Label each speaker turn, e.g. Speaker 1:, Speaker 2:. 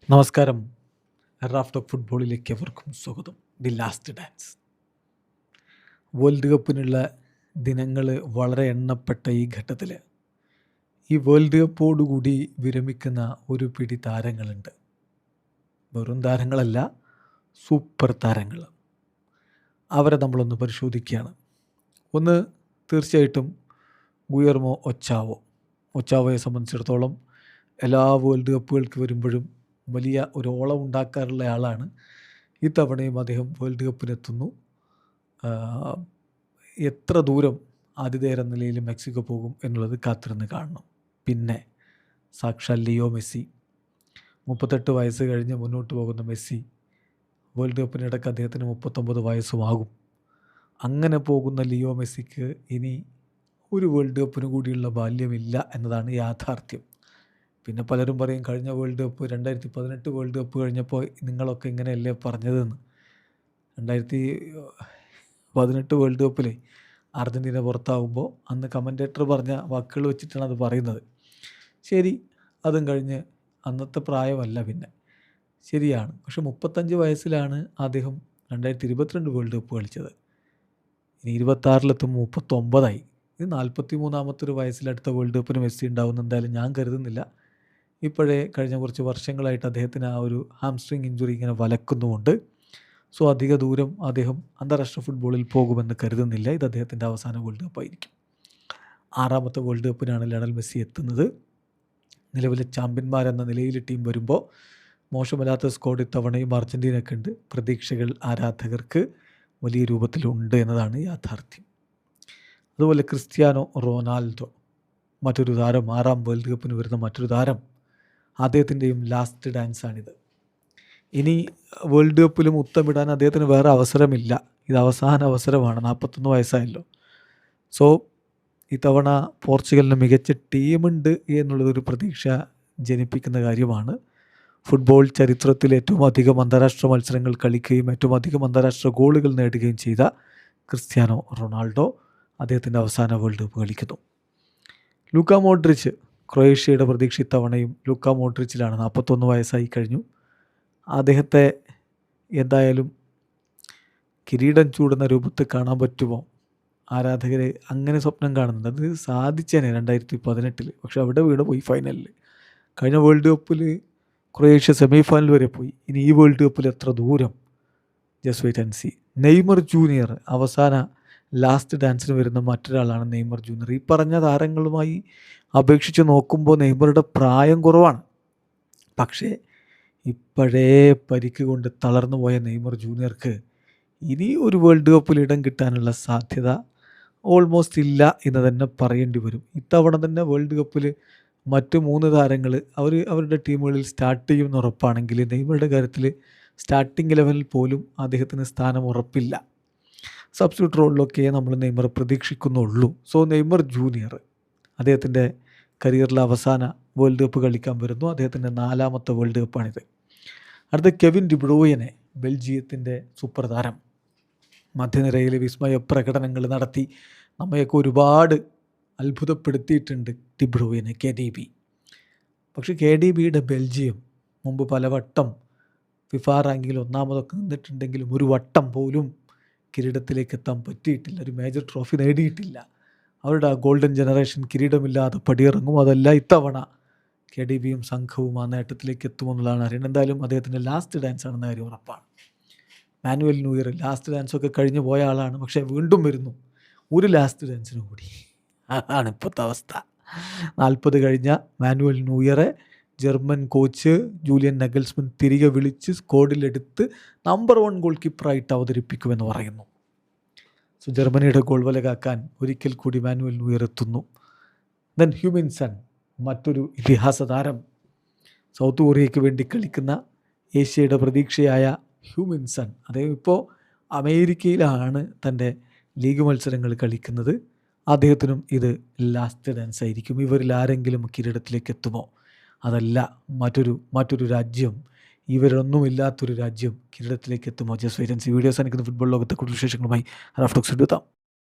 Speaker 1: നമസ്കാരം. Raf talk ഫുട്ബോളിലേക്ക് എവർക്കും സ്വാഗതം. The last dance. വേൾഡ് കപ്പിനുള്ള ദിനങ്ങൾ വളരെ എണ്ണപ്പെട്ട ഈ ഘട്ടത്തിൽ ഈ വേൾഡ് കപ്പോടുകൂടി വിരമിക്കുന്ന ഒരു പിടി താരങ്ങളുണ്ട്. വെറും താരങ്ങളല്ല, സൂപ്പർ താരങ്ങൾ. അവരെ നമ്മളൊന്ന് പരിശോധിക്കുകയാണ്. ഒന്ന് തീർച്ചയായിട്ടും ഗുയർമോ ഒച്ചാവോയെ സംബന്ധിച്ചിടത്തോളം എല്ലാ വേൾഡ് കപ്പുകൾക്ക് വരുമ്പോഴും വലിയ ഒരു ഓളം ഉണ്ടാക്കാറുള്ള ആളാണ്. ഇത്തവണയും അദ്ദേഹം വേൾഡ് കപ്പിനെത്തുന്നു. എത്ര ദൂരം ആതിഥേയർ എന്ന നിലയിൽ മെക്സിക്കോ പോകും എന്നുള്ളത് കാത്തിരുന്ന് കാണണം. പിന്നെ സാക്ഷാൽ ലിയോ മെസ്സി, 38 വയസ്സ് കഴിഞ്ഞ് മുന്നോട്ട് പോകുന്ന മെസ്സി, വേൾഡ് കപ്പിനിടയ്ക്ക് അദ്ദേഹത്തിന് 39 വയസ്സുമാകും. അങ്ങനെ പോകുന്ന ലിയോ മെസ്സിക്ക് ഇനി ഒരു വേൾഡ് കപ്പിന് കൂടിയുള്ള ബാല്യമില്ല എന്നതാണ് യാഥാർത്ഥ്യം. പിന്നെ പലരും പറയും കഴിഞ്ഞ വേൾഡ് കപ്പ് 2018 വേൾഡ് കപ്പ് കഴിഞ്ഞപ്പോൾ നിങ്ങളൊക്കെ ഇങ്ങനെയല്ലേ പറഞ്ഞതെന്ന്. 2018 വേൾഡ് കപ്പിൽ അർജൻറ്റീന പുറത്താകുമ്പോൾ അന്ന് കമൻറ്റേറ്റർ പറഞ്ഞ വാക്കുകൾ വെച്ചിട്ടാണ് അത് പറയുന്നത്. ശരി, അതും കഴിഞ്ഞ് അന്നത്തെ പ്രായമല്ല പിന്നെ, ശരിയാണ്. പക്ഷെ 35 വയസ്സിലാണ് അദ്ദേഹം 2022 വേൾഡ് കപ്പ് കളിച്ചത്. ഇനി 26-ലെത്തുമ്പോൾ 39ആയി. ഇത് 43-ാമത്തെ വയസ്സിലടുത്ത വേൾഡ് കപ്പിന് മെസ്സി ഉണ്ടാവുമെന്ന് എന്തായാലും ഞാൻ കരുതുന്നില്ല. ഇപ്പോഴേ കഴിഞ്ഞ കുറച്ച് വർഷങ്ങളായിട്ട് അദ്ദേഹത്തിന് ആ ഒരു ഹാംസ്ട്രിങ് ഇഞ്ചുറി ഇങ്ങനെ വലക്കുന്നുമുണ്ട്. സോ അധിക ദൂരം അദ്ദേഹം അന്താരാഷ്ട്ര ഫുട്ബോളിൽ പോകുമെന്ന് കരുതുന്നില്ല. ഇത് അദ്ദേഹത്തിൻ്റെ അവസാന വേൾഡ് കപ്പായിരിക്കും. 6ാമത്തെ വേൾഡ് കപ്പിനാണ് ലയണൽ മെസ്സി എത്തുന്നത്. നിലവിലെ ചാമ്പ്യന്മാരെന്ന നിലയിൽ ടീം വരുമ്പോൾ മോശമല്ലാത്ത സ്ക്വാഡ് ഇത്തവണയും അർജൻറ്റീനയ്ക്കുണ്ട്. പ്രതീക്ഷകൾ ആരാധകർക്ക് വലിയ രൂപത്തിലുണ്ട് എന്നതാണ് യാഥാർത്ഥ്യം. അതുപോലെ ക്രിസ്ത്യാനോ റൊണാൾഡോ, മറ്റൊരു താരം, 6ാം വേൾഡ് കപ്പിന് വരുന്ന മറ്റൊരു താരം. അദ്ദേഹത്തിൻ്റെയും ലാസ്റ്റ് ഡാൻസാണിത്. ഇനി വേൾഡ് കപ്പിലും ഉത്തമിടാൻ അദ്ദേഹത്തിന് വേറെ അവസരമില്ല. ഇത് അവസാന അവസരമാണ്. 41 വയസ്സായല്ലോ. സോ ഇത്തവണ പോർച്ചുഗലിന് മികച്ച ടീമുണ്ട് എന്നുള്ളതൊരു പ്രതീക്ഷ ജനിപ്പിക്കുന്ന കാര്യമാണ്. ഫുട്ബോൾ ചരിത്രത്തിൽ ഏറ്റവും അധികം അന്താരാഷ്ട്ര മത്സരങ്ങൾ കളിക്കുകയും ഏറ്റവും അധികം അന്താരാഷ്ട്ര ഗോളുകൾ നേടുകയും ചെയ്ത ക്രിസ്ത്യാനോ റൊണാൾഡോ അദ്ദേഹത്തിൻ്റെ അവസാന വേൾഡ് കപ്പ് കളിക്കുന്നു. ലൂക്ക മോഡ്രിച്ച്, ക്രൊയേഷ്യയുടെ പ്രതീക്ഷ ഇത്തവണയും ലൂക്ക മോഡ്രിച്ചിലാണ്. 41 വയസ്സായി കഴിഞ്ഞു. അദ്ദേഹത്തെ എന്തായാലും കിരീടം ചൂടുന്ന രൂപത്തിൽ കാണാൻ പറ്റുമോ? ആരാധകർ അങ്ങനെ സ്വപ്നം കാണുന്നുണ്ട്. അത് സാധിച്ചേനെ 2018. പക്ഷെ അവിടെ വീണ് പോയി ഫൈനലിൽ. കഴിഞ്ഞ വേൾഡ് കപ്പിൽ ക്രൊയേഷ്യ സെമി ഫൈനൽ വരെ പോയി. ഇനി ഈ വേൾഡ് കപ്പിൽ എത്ര ദൂരം? Just wait and see. Neymar junior അവസാന ലാസ്റ്റ് ഡാൻസിന് വരുന്ന മറ്റൊരാളാണ് നെയ്മർ ജൂനിയർ. ഈ പറഞ്ഞ താരങ്ങളുമായി അപേക്ഷിച്ച് നോക്കുമ്പോൾ നെയ്മറുടെ പ്രായം കുറവാണ്. പക്ഷേ ഇപ്പോഴേ പരിക്ക് കൊണ്ട് തളർന്നു പോയ നെയ്മർ ജൂനിയർക്ക് ഇനി ഒരു വേൾഡ് കപ്പിൽ ഇടം കിട്ടാനുള്ള സാധ്യത ഓൾമോസ്റ്റ് ഇല്ല എന്ന് തന്നെ പറയേണ്ടി വരും. ഇത്തവണ തന്നെ വേൾഡ് കപ്പിൽ മറ്റ് 3 താരങ്ങൾ അവരുടെ ടീമുകളിൽ സ്റ്റാർട്ട് ചെയ്യുമെന്ന് ഉറപ്പാണെങ്കിൽ നെയ്മറുടെ കാര്യത്തിൽ സ്റ്റാർട്ടിംഗ് ലെവലിൽ പോലും അദ്ദേഹത്തിന് സ്ഥാനം ഉറപ്പില്ല. സബ്സ്റ്റിറ്റ്യൂട്ട് റോളിലൊക്കെ നമ്മൾ നെയ്മർ പ്രതീക്ഷിക്കുന്നുള്ളൂ. സോ നെയ്മർ ജൂനിയർ അദ്ദേഹത്തിൻ്റെ കരിയറിലെ അവസാന വേൾഡ് കപ്പ് കളിക്കാൻ വരുന്നു. അദ്ദേഹത്തിൻ്റെ 4ാമത്തെ വേൾഡ് കപ്പാണിത്. അടുത്ത കെവിൻ ഡിബ്രൂയനെ, ബെൽജിയത്തിൻ്റെ സൂപ്പർ താരം. മധ്യനിരയിൽ വിസ്മയ പ്രകടനങ്ങൾ നടത്തി നമ്മയൊക്കെ ഒരുപാട് അത്ഭുതപ്പെടുത്തിയിട്ടുണ്ട് ഡിബ്രൂയനെ, KDB. പക്ഷേ KDBയുടെ ബെൽജിയം മുമ്പ് പലവട്ടം ഫിഫ റാങ്കിങ്ങിൽ 1ാമതൊക്കെ നിന്നിട്ടുണ്ടെങ്കിലും ഒരു വട്ടം പോലും കിരീടത്തിലേക്ക് എത്താൻ പറ്റിയിട്ടില്ല. ഒരു മേജർ ട്രോഫി നേടിയിട്ടില്ല. അവരുടെ ആ ഗോൾഡൻ ജനറേഷൻ കിരീടമില്ലാതെ പടിയിറങ്ങും. അതല്ല ഇത്തവണ KDBയും സംഘവും ആ നേട്ടത്തിലേക്ക് എത്തുമെന്നുള്ളതാണ് അറിയുന്നത്. എന്തായാലും അദ്ദേഹത്തിൻ്റെ ലാസ്റ്റ് ഡാൻസ് ആണെന്ന കാര്യം ഉറപ്പാണ്. മാനുവൽ ന്യൂയർ ലാസ്റ്റ് ഡാൻസൊക്കെ കഴിഞ്ഞു പോയ ആളാണ്. പക്ഷേ വീണ്ടും വരുന്നു ഒരു ലാസ്റ്റ് ഡാൻസിന് കൂടി. അതാണ് ഇപ്പോഴത്തെ അവസ്ഥ. 40 കഴിഞ്ഞ മാനുവൽ ന്യൂയറെ ജർമ്മൻ കോച്ച് ജൂലിയൻ നഗൽസ്മൻ തിരികെ വിളിച്ച് സ്ക്വാഡിലെടുത്ത് നമ്പർ 1 ഗോൾ കീപ്പറായിട്ട് അവതരിപ്പിക്കുമെന്ന് പറയുന്നു. സോ ജർമ്മനിയുടെ ഗോൾ വല കാക്കാൻ ഒരിക്കൽ കൂടി മാനുവൽ ന്യൂയർ എത്തുന്നു. ദെൻ ഹ്യൂമിൻ സൺ, മറ്റൊരു ഇതിഹാസ താരം. സൗത്ത് കൊറിയയ്ക്ക് വേണ്ടി കളിക്കുന്ന ഏഷ്യയുടെ പ്രതീക്ഷയായ ഹ്യൂമിൻ സൺ, അദ്ദേഹം ഇപ്പോൾ അമേരിക്കയിലാണ് തൻ്റെ ലീഗ് മത്സരങ്ങൾ കളിക്കുന്നത്. അദ്ദേഹത്തിനും ഇത് ലാസ്റ്റ് ഡാൻസ് ആയിരിക്കും. ഇവരിൽ ആരെങ്കിലും കിരീടത്തിലേക്ക് എത്തുമോ? അതല്ല മറ്റൊരു രാജ്യം, ഇവരൊന്നുമില്ലാത്തൊരു രാജ്യം കിരീടത്തിലേക്ക് എത്തുമോ? Just wait and see. Videos അനുക്കുന്ന ഫുട്ബോൾ ലോകത്തെ കൂടുതൽ വിശേഷങ്ങളുമായി റാഫ് ടോക്സ് എടുത്താം.